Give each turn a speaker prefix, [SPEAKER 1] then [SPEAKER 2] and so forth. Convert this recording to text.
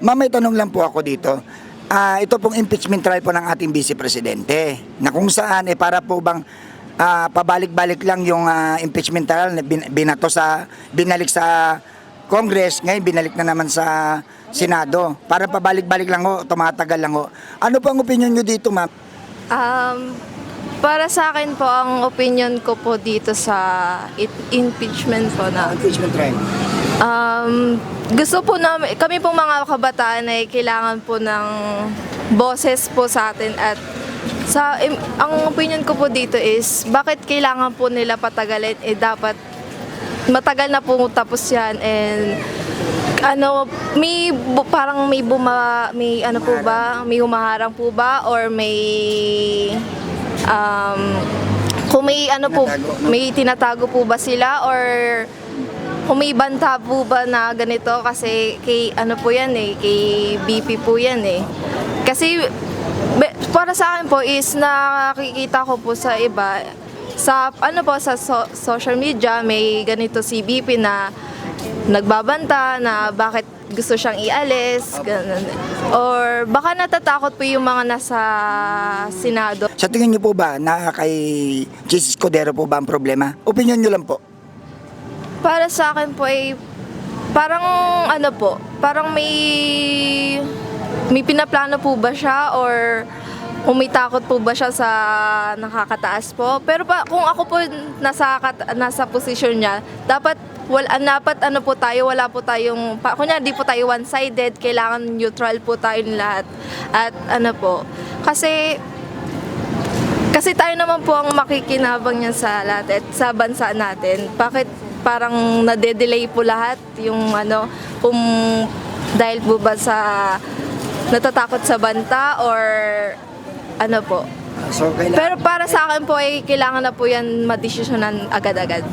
[SPEAKER 1] Ma'am, may tanong lang po ako dito. Ito pong impeachment trial po ng ating Vice Presidente na kung saan para po bang pabalik-balik lang yung impeachment trial na binalik sa Congress, ngayon binalik na naman sa Senado. Para pabalik-balik lang ho, tumatagal lang ho. Ano po ang opinion nyo dito, ma'am?
[SPEAKER 2] Para sa akin po, ang opinion ko po dito sa impeachment po na
[SPEAKER 1] Impeachment trial.
[SPEAKER 2] gusto po namin, kami pong mga kabataan ay kailangan po ng boses po sa atin at ang opinion ko po dito is bakit kailangan po nila patagalin, dapat matagal na po tapos yan and parang may humaharang po ba or kung may tinatago po ba sila or kung may banta po ba na ganito kasi kay kay BP po yan Kasi para sa akin po is nakikita ko po sa iba sa social media may ganito si BP na nagbabanta na bakit gusto siyang ialis, ganun. Or baka natatakot po yung mga nasa Senado.
[SPEAKER 1] Sa tingin niyo po ba na kay Jesus Cordero po ba ang problema? Opinion niyo lang po.
[SPEAKER 2] Para sa akin po ay parang parang may pinaplano po ba siya or umitakot po ba siya sa nakakataas po. Pero kung ako po nasa posisyon niya, dapat wala po tayong kunya di po tayo one-sided, kailangan neutral po tayong lahat. At kasi tayo naman po ang makikinabang niyan sa lahat at sa bansa natin. Bakit parang nade-delay po lahat yung kung dahil po ba sa natatakot sa banta or po.
[SPEAKER 1] So,
[SPEAKER 2] Pero para sa akin po ay kailangan na po yan madesisyonan agad-agad.